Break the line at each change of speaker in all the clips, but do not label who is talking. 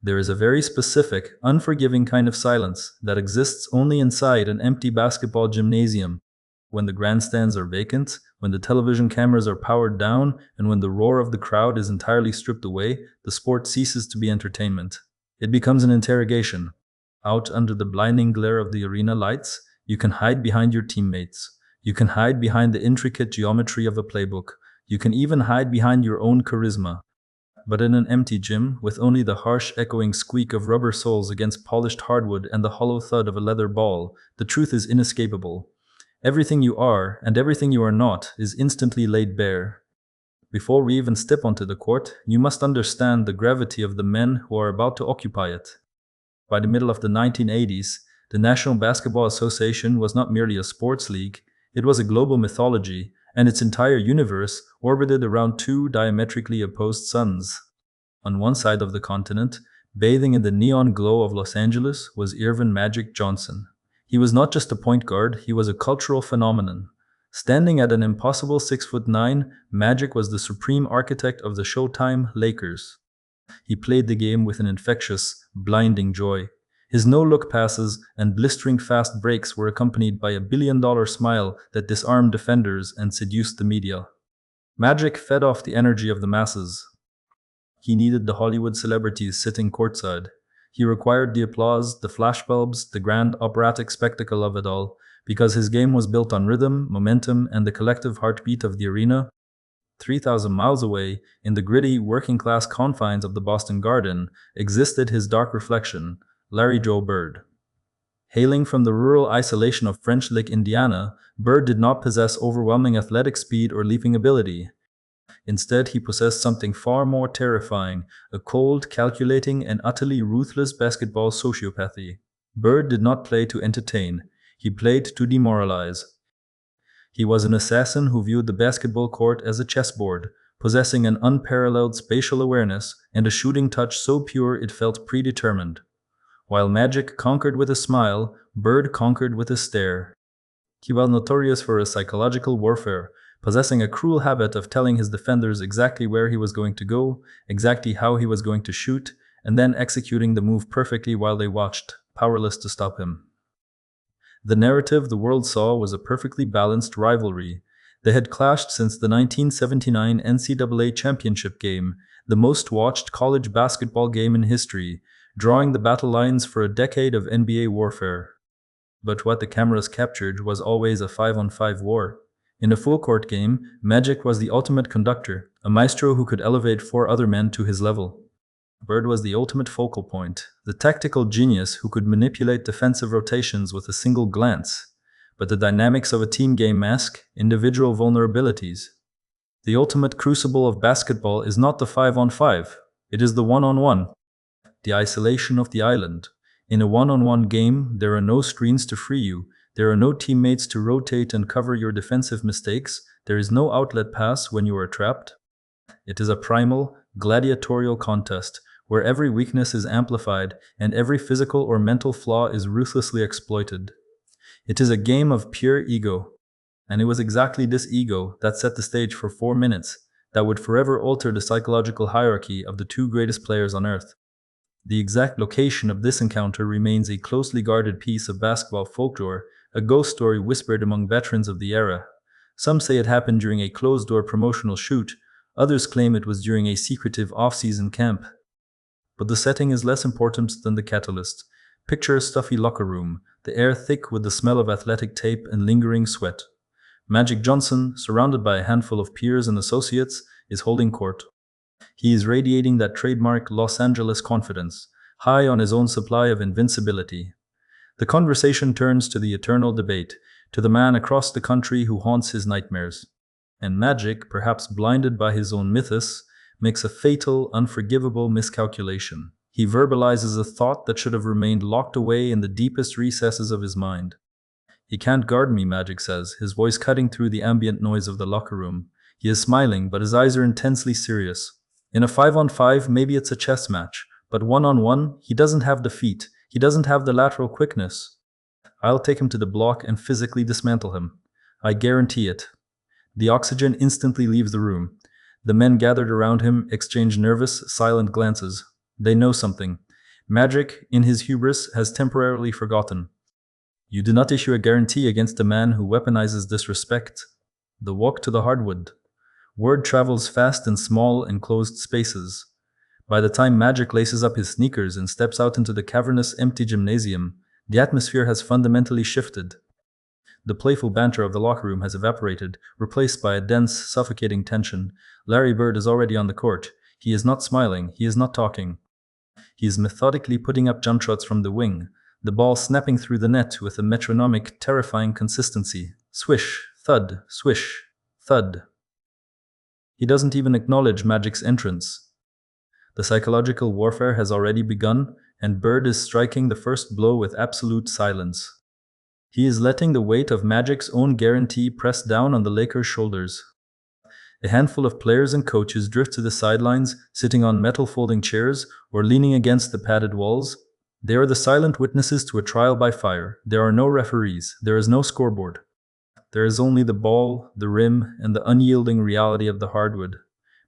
There is a very specific, unforgiving kind of silence that exists only inside an empty basketball gymnasium. When the grandstands are vacant, when the television cameras are powered down, and when the roar of the crowd is entirely stripped away, the sport ceases to be entertainment. It becomes an interrogation. Out under the blinding glare of the arena lights, you can hide behind your teammates. You can hide behind the intricate geometry of a playbook. You can even hide behind your own charisma. But in an empty gym, with only the harsh echoing squeak of rubber soles against polished hardwood and the hollow thud of a leather ball, the truth is inescapable. Everything you are, and everything you are not, is instantly laid bare. Before we even step onto the court, you must understand the gravity of the men who are about to occupy it. By the middle of the 1980s, the National Basketball Association was not merely a sports league, it was a global mythology, and its entire universe orbited around two diametrically opposed suns. On one side of the continent, bathing in the neon glow of Los Angeles, was Earvin Magic Johnson. He was not just a point guard, he was a cultural phenomenon. Standing at an impossible 6'9", Magic was the supreme architect of the Showtime Lakers. He played the game with an infectious, blinding joy. His no-look passes and blistering fast breaks were accompanied by a billion-dollar smile that disarmed defenders and seduced the media. Magic fed off the energy of the masses. He needed the Hollywood celebrities sitting courtside. He required the applause, the flashbulbs, the grand operatic spectacle of it all, because his game was built on rhythm, momentum, and the collective heartbeat of the arena. 3,000 miles away, in the gritty, working-class confines of the Boston Garden, existed his dark reflection, Larry Joe Bird. Hailing from the rural isolation of French Lick, Indiana, Bird did not possess overwhelming athletic speed or leaping ability. Instead, he possessed something far more terrifying, a cold, calculating, and utterly ruthless basketball sociopathy. Bird did not play to entertain, he played to demoralize. He was an assassin who viewed the basketball court as a chessboard, possessing an unparalleled spatial awareness and a shooting touch so pure it felt predetermined. While Magic conquered with a smile, Bird conquered with a stare. He was notorious for his psychological warfare, possessing a cruel habit of telling his defenders exactly where he was going to go, exactly how he was going to shoot, and then executing the move perfectly while they watched, powerless to stop him. The narrative the world saw was a perfectly balanced rivalry. They had clashed since the 1979 NCAA championship game, the most watched college basketball game in history, drawing the battle lines for a decade of NBA warfare. But what the cameras captured was always a 5-on-5 war. In a full-court game, Magic was the ultimate conductor, a maestro who could elevate 4 other men to his level. Bird was the ultimate focal point, the tactical genius who could manipulate defensive rotations with a single glance. But the dynamics of a team game mask individual vulnerabilities. The ultimate crucible of basketball is not the 5-on-5, it is the 1-on-1. The isolation of the island. In a 1-on-1 game, there are no screens to free you, there are no teammates to rotate and cover your defensive mistakes, there is no outlet pass when you are trapped. It is a primal, gladiatorial contest, where every weakness is amplified and every physical or mental flaw is ruthlessly exploited. It is a game of pure ego. And it was exactly this ego that set the stage for 4 minutes, that would forever alter the psychological hierarchy of the 2 greatest players on earth. The exact location of this encounter remains a closely guarded piece of basketball folklore, a ghost story whispered among veterans of the era. Some say it happened during a closed-door promotional shoot, others claim it was during a secretive off-season camp. But the setting is less important than the catalyst. Picture a stuffy locker room, the air thick with the smell of athletic tape and lingering sweat. Magic Johnson, surrounded by a handful of peers and associates, is holding court. He is radiating that trademark Los Angeles confidence, high on his own supply of invincibility. The conversation turns to the eternal debate, to the man across the country who haunts his nightmares. And Magic, perhaps blinded by his own mythos, makes a fatal, unforgivable miscalculation. He verbalizes a thought that should have remained locked away in the deepest recesses of his mind. "He can't guard me," Magic says, his voice cutting through the ambient noise of the locker room. He is smiling, but his eyes are intensely serious. In a 5-on-5, maybe it's a chess match, but 1-on-1, he doesn't have the feet, he doesn't have the lateral quickness. I'll take him to the block and physically dismantle him. I guarantee it. The oxygen instantly leaves the room. The men gathered around him exchange nervous, silent glances. They know something. Magic, in his hubris, has temporarily forgotten. You do not issue a guarantee against a man who weaponizes disrespect. The walk to the hardwood. Word travels fast in small, enclosed spaces. By the time Magic laces up his sneakers and steps out into the cavernous, empty gymnasium, the atmosphere has fundamentally shifted. The playful banter of the locker room has evaporated, replaced by a dense, suffocating tension. Larry Bird is already on the court. He is not smiling, he is not talking. He is methodically putting up jump shots from the wing, the ball snapping through the net with a metronomic, terrifying consistency. Swish, thud, swish, thud. He doesn't even acknowledge Magic's entrance. The psychological warfare has already begun, and Bird is striking the first blow with absolute silence. He is letting the weight of Magic's own guarantee press down on the Lakers' shoulders. A handful of players and coaches drift to the sidelines, sitting on metal folding chairs or leaning against the padded walls. They are the silent witnesses to a trial by fire. There are no referees. There is no scoreboard. There is only the ball, the rim, and the unyielding reality of the hardwood.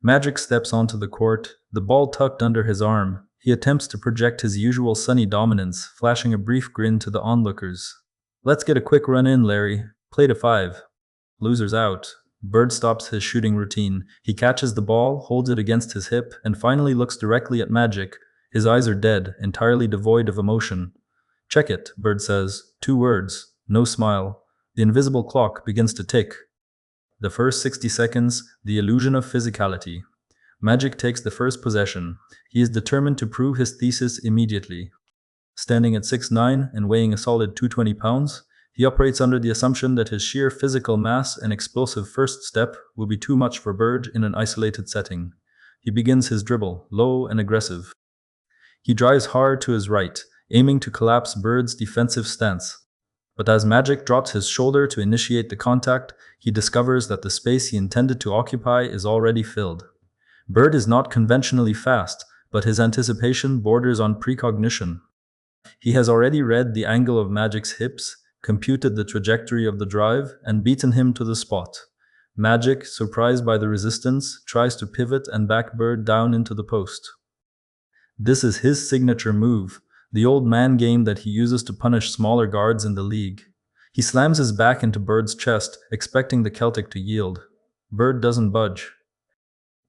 Magic steps onto the court, the ball tucked under his arm. He attempts to project his usual sunny dominance, flashing a brief grin to the onlookers. Let's get a quick run in, Larry. Play to 5. Losers out. Bird stops his shooting routine. He catches the ball, holds it against his hip, and finally looks directly at Magic. His eyes are dead, entirely devoid of emotion. Check it, Bird says. 2 words. No smile. The invisible clock begins to tick. The first 60 seconds, the illusion of physicality. Magic takes the first possession. He is determined to prove his thesis immediately. Standing at 6'9" and weighing a solid 220 pounds, he operates under the assumption that his sheer physical mass and explosive first step will be too much for Bird in an isolated setting. He begins his dribble, low and aggressive. He drives hard to his right, aiming to collapse Bird's defensive stance. But as Magic drops his shoulder to initiate the contact, he discovers that the space he intended to occupy is already filled. Bird is not conventionally fast, but his anticipation borders on precognition. He has already read the angle of Magic's hips, computed the trajectory of the drive, and beaten him to the spot. Magic, surprised by the resistance, tries to pivot and back Bird down into the post. This is his signature move, the old man game that he uses to punish smaller guards in the league. He slams his back into Bird's chest, expecting the Celtic to yield. Bird doesn't budge.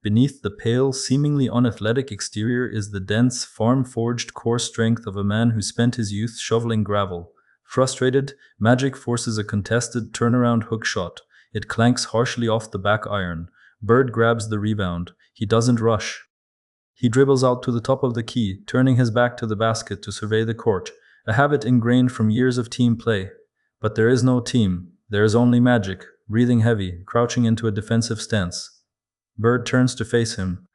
Beneath the pale, seemingly unathletic exterior is the dense, farm-forged core strength of a man who spent his youth shoveling gravel. Frustrated, Magic forces a contested turnaround hook shot. It clanks harshly off the back iron. Bird grabs the rebound. He doesn't rush. He dribbles out to the top of the key, turning his back to the basket to survey the court, a habit ingrained from years of team play. But there is no team. There is only Magic, breathing heavy, crouching into a defensive stance. Bird turns to face him.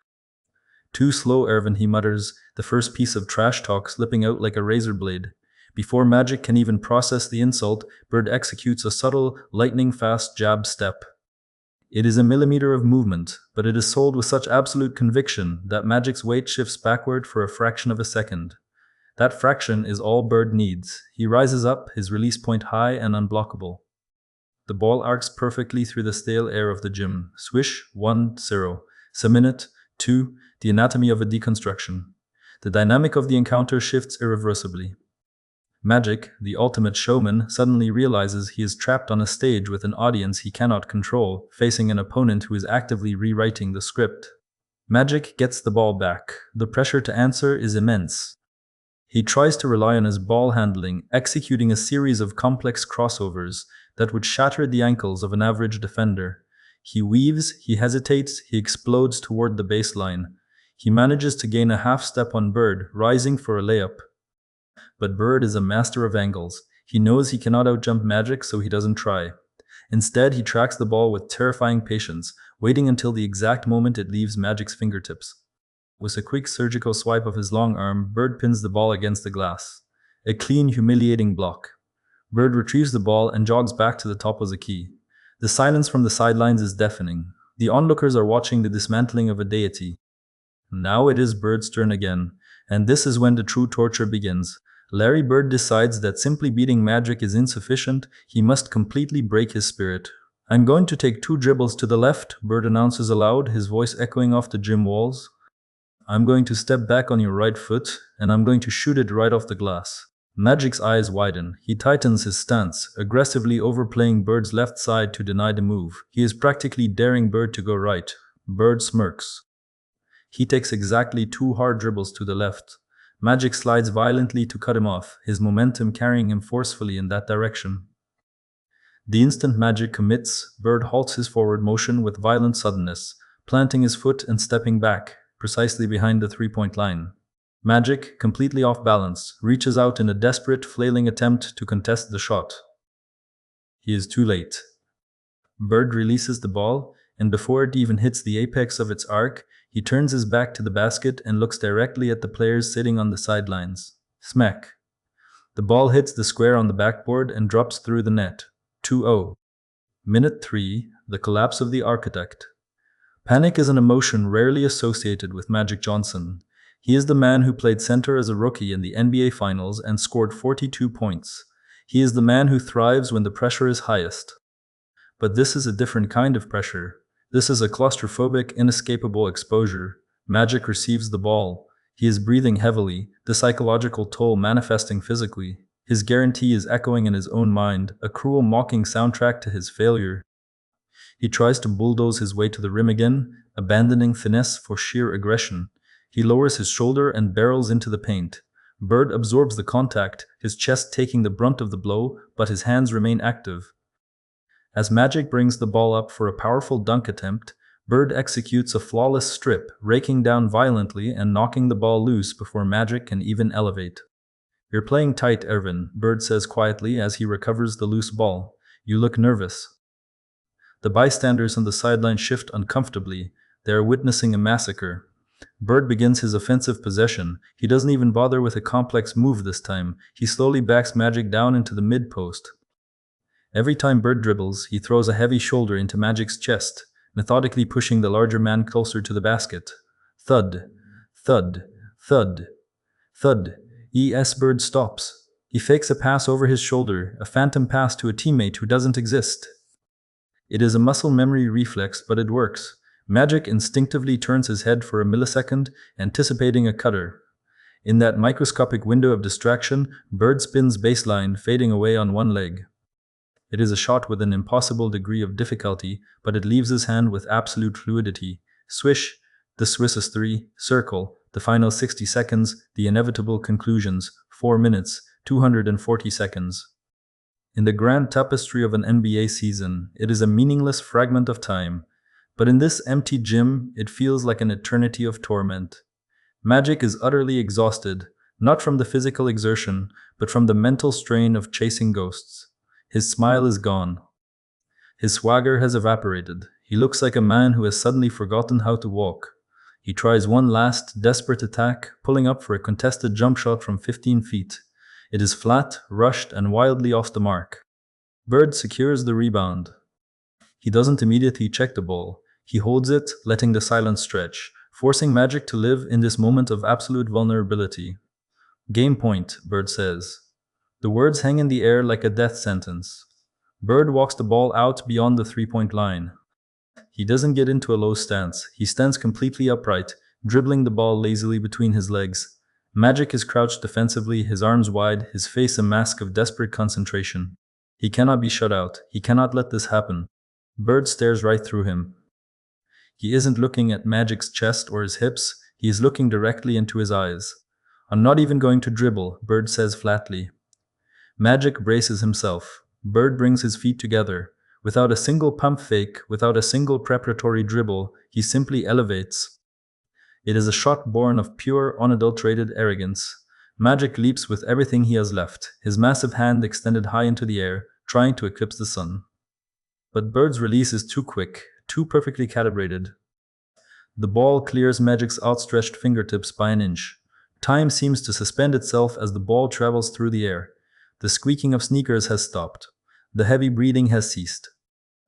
Too slow, Ervin, he mutters, the first piece of trash talk slipping out like a razor blade. Before Magic can even process the insult, Bird executes a subtle, lightning-fast jab step. It is a millimeter of movement, but it is sold with such absolute conviction that Magic's weight shifts backward for a fraction of a second. That fraction is all Bird needs. He rises up, his release point high and unblockable. The ball arcs perfectly through the stale air of the gym. Swish, 1-0. Minute, 2, the anatomy of a deconstruction. The dynamic of the encounter shifts irreversibly. Magic, the ultimate showman, suddenly realizes he is trapped on a stage with an audience he cannot control, facing an opponent who is actively rewriting the script. Magic gets the ball back. The pressure to answer is immense. He tries to rely on his ball handling, executing a series of complex crossovers that would shatter the ankles of an average defender. He weaves, he hesitates, he explodes toward the baseline. He manages to gain a half step on Bird, rising for a layup. But Bird is a master of angles. He knows he cannot outjump Magic, so he doesn't try. Instead, he tracks the ball with terrifying patience, waiting until the exact moment it leaves Magic's fingertips. With a quick surgical swipe of his long arm, Bird pins the ball against the glass. A clean, humiliating block. Bird retrieves the ball and jogs back to the top of the key. The silence from the sidelines is deafening. The onlookers are watching the dismantling of a deity. Now it is Bird's turn again, and this is when the true torture begins. Larry Bird decides that simply beating Magic is insufficient. He must completely break his spirit. "I'm going to take 2 dribbles to the left," Bird announces aloud, his voice echoing off the gym walls. I'm going to step back on your right foot, and I'm going to shoot it right off the glass. Magic's eyes widen. He tightens his stance, aggressively overplaying Bird's left side to deny the move. He is practically daring Bird to go right. Bird smirks. He takes exactly 2 hard dribbles to the left. Magic slides violently to cut him off, his momentum carrying him forcefully in that direction. The instant Magic commits, Bird halts his forward motion with violent suddenness, planting his foot and stepping back, precisely behind the three-point line. Magic, completely off balance, reaches out in a desperate, flailing attempt to contest the shot. He is too late. Bird releases the ball, and before it even hits the apex of its arc, he turns his back to the basket and looks directly at the players sitting on the sidelines. Smack. The ball hits the square on the backboard and drops through the net. 2-0. Minute 3. The collapse of the architect. Panic is an emotion rarely associated with Magic Johnson. He is the man who played center as a rookie in the NBA Finals and scored 42 points. He is the man who thrives when the pressure is highest. But this is a different kind of pressure. This is a claustrophobic, inescapable exposure. Magic receives the ball. He is breathing heavily, the psychological toll manifesting physically. His guarantee is echoing in his own mind, a cruel mocking soundtrack to his failure. He tries to bulldoze his way to the rim again, abandoning finesse for sheer aggression. He lowers his shoulder and barrels into the paint. Bird absorbs the contact, his chest taking the brunt of the blow, but his hands remain active. As Magic brings the ball up for a powerful dunk attempt, Bird executes a flawless strip, raking down violently and knocking the ball loose before Magic can even elevate. "You're playing tight, Irvin," Bird says quietly as he recovers the loose ball. "You look nervous." The bystanders on the sideline shift uncomfortably. They are witnessing a massacre. Bird begins his offensive possession. He doesn't even bother with a complex move this time. He slowly backs Magic down into the mid-post. Every time Bird dribbles, he throws a heavy shoulder into Magic's chest, methodically pushing the larger man closer to the basket. Thud, thud, thud, thud. Bird stops. He fakes a pass over his shoulder, a phantom pass to a teammate who doesn't exist. It is a muscle memory reflex, but it works. Magic instinctively turns his head for a millisecond, anticipating a cutter. In that microscopic window of distraction, Bird spins baseline, fading away on one leg. It is a shot with an impossible degree of difficulty, but it leaves his hand with absolute fluidity. Swish, the Swiss's 3, circle, the final 60 seconds, the inevitable conclusions, 4 minutes, 240 seconds. In the grand tapestry of an NBA season, it is a meaningless fragment of time, but in this empty gym, it feels like an eternity of torment. Magic is utterly exhausted, not from the physical exertion, but from the mental strain of chasing ghosts. His smile is gone. His swagger has evaporated. He looks like a man who has suddenly forgotten how to walk. He tries one last, desperate attack, pulling up for a contested jump shot from 15 feet. It is flat, rushed, and wildly off the mark. Bird secures the rebound. He doesn't immediately check the ball. He holds it, letting the silence stretch, forcing Magic to live in this moment of absolute vulnerability. "Game point," Bird says. The words hang in the air like a death sentence. Bird walks the ball out beyond the three-point line. He doesn't get into a low stance. He stands completely upright, dribbling the ball lazily between his legs. Magic is crouched defensively, his arms wide, his face a mask of desperate concentration. He cannot be shut out. He cannot let this happen. Bird stares right through him. He isn't looking at Magic's chest or his hips. He is looking directly into his eyes. "I'm not even going to dribble," Bird says flatly. Magic braces himself. Bird brings his feet together. Without a single pump fake, without a single preparatory dribble, he simply elevates. It is a shot born of pure, unadulterated arrogance. Magic leaps with everything he has left, his massive hand extended high into the air, trying to eclipse the sun. But Bird's release is too quick, too perfectly calibrated. The ball clears Magic's outstretched fingertips by an inch. Time seems to suspend itself as the ball travels through the air. The squeaking of sneakers has stopped. The heavy breathing has ceased.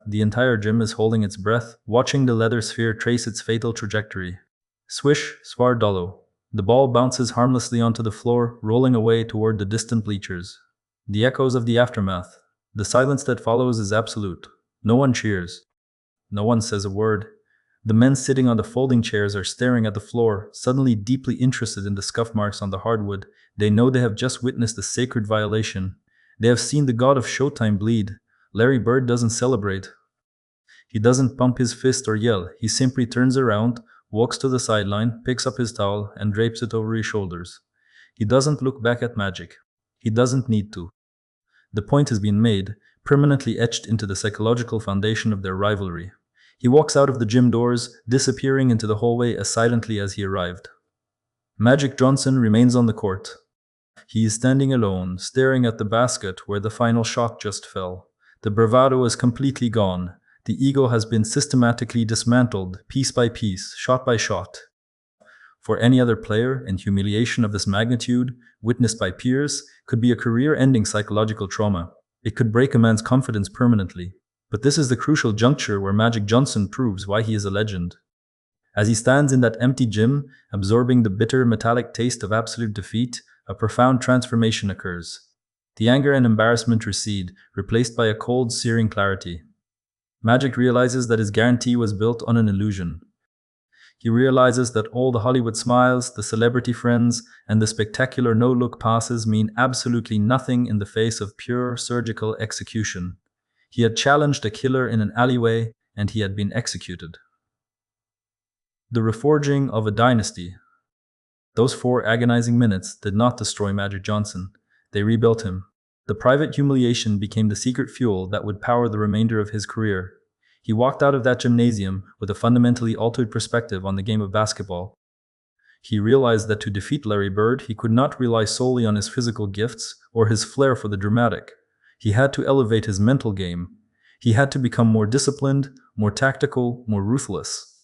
The entire gym is holding its breath, watching the leather sphere trace its fatal trajectory. Swish, swardolo. The ball bounces harmlessly onto the floor, rolling away toward the distant bleachers. The echoes of the aftermath. The silence that follows is absolute. No one cheers. No one says a word. The men sitting on the folding chairs are staring at the floor, suddenly deeply interested in the scuff marks on the hardwood. They know they have just witnessed a sacred violation. They have seen the god of Showtime bleed. Larry Bird doesn't celebrate. He doesn't pump his fist or yell. He simply turns around, walks to the sideline, picks up his towel, and drapes it over his shoulders. He doesn't look back at Magic. He doesn't need to. The point has been made, permanently etched into the psychological foundation of their rivalry. He walks out of the gym doors, disappearing into the hallway as silently as he arrived. Magic Johnson remains on the court. He is standing alone, staring at the basket where the final shot just fell. The bravado is completely gone. The ego has been systematically dismantled, piece by piece, shot by shot. For any other player, and humiliation of this magnitude, witnessed by peers, could be a career-ending psychological trauma. It could break a man's confidence permanently. But this is the crucial juncture where Magic Johnson proves why he is a legend. As he stands in that empty gym, absorbing the bitter, metallic taste of absolute defeat, a profound transformation occurs. The anger and embarrassment recede, replaced by a cold, searing clarity. Magic realizes that his guarantee was built on an illusion. He realizes that all the Hollywood smiles, the celebrity friends, and the spectacular no-look passes mean absolutely nothing in the face of pure, surgical execution. He had challenged a killer in an alleyway, and he had been executed. The reforging of a dynasty. Those 4 agonizing minutes did not destroy Magic Johnson. They rebuilt him. The private humiliation became the secret fuel that would power the remainder of his career. He walked out of that gymnasium with a fundamentally altered perspective on the game of basketball. He realized that to defeat Larry Bird, he could not rely solely on his physical gifts or his flair for the dramatic. He had to elevate his mental game. He had to become more disciplined, more tactical, more ruthless.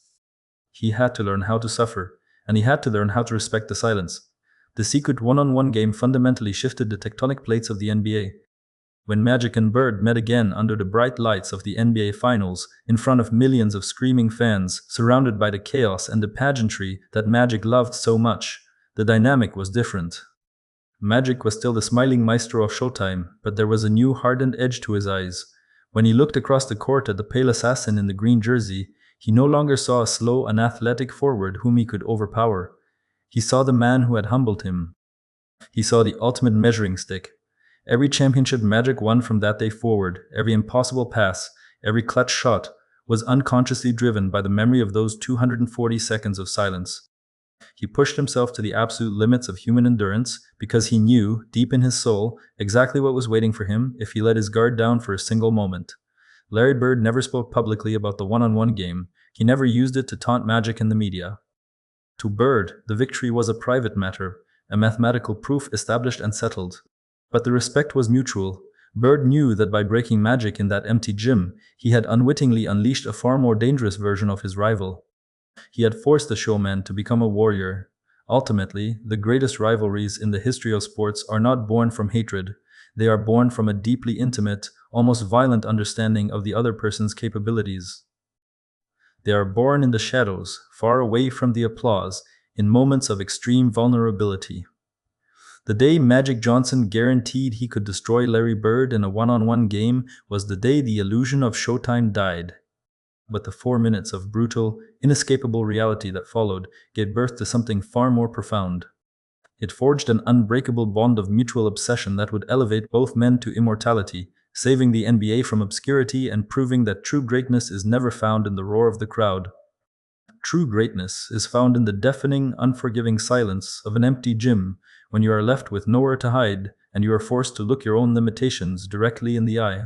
He had to learn how to suffer, and he had to learn how to respect the silence. The secret one-on-one game fundamentally shifted the tectonic plates of the NBA. When Magic and Bird met again under the bright lights of the NBA Finals, in front of millions of screaming fans, surrounded by the chaos and the pageantry that Magic loved so much, the dynamic was different. Magic was still the smiling maestro of Showtime, but there was a new hardened edge to his eyes. When he looked across the court at the pale assassin in the green jersey, he no longer saw a slow, unathletic forward whom he could overpower. He saw the man who had humbled him. He saw the ultimate measuring stick. Every championship Magic won from that day forward, every impossible pass, every clutch shot, was unconsciously driven by the memory of those 240 seconds of silence. He pushed himself to the absolute limits of human endurance because he knew, deep in his soul, exactly what was waiting for him if he let his guard down for a single moment. Larry Bird never spoke publicly about the one-on-one game. He never used it to taunt Magic in the media. To Bird, the victory was a private matter, a mathematical proof established and settled. But the respect was mutual. Bird knew that by breaking Magic in that empty gym, he had unwittingly unleashed a far more dangerous version of his rival. He had forced the showman to become a warrior. Ultimately, the greatest rivalries in the history of sports are not born from hatred. They are born from a deeply intimate, almost violent understanding of the other person's capabilities. They are born in the shadows, far away from the applause, in moments of extreme vulnerability. The day Magic Johnson guaranteed he could destroy Larry Bird in a one-on-one game was the day the illusion of Showtime died. But the 4 minutes of brutal, inescapable reality that followed gave birth to something far more profound. It forged an unbreakable bond of mutual obsession that would elevate both men to immortality, saving the NBA from obscurity and proving that true greatness is never found in the roar of the crowd. True greatness is found in the deafening, unforgiving silence of an empty gym when you are left with nowhere to hide and you are forced to look your own limitations directly in the eye.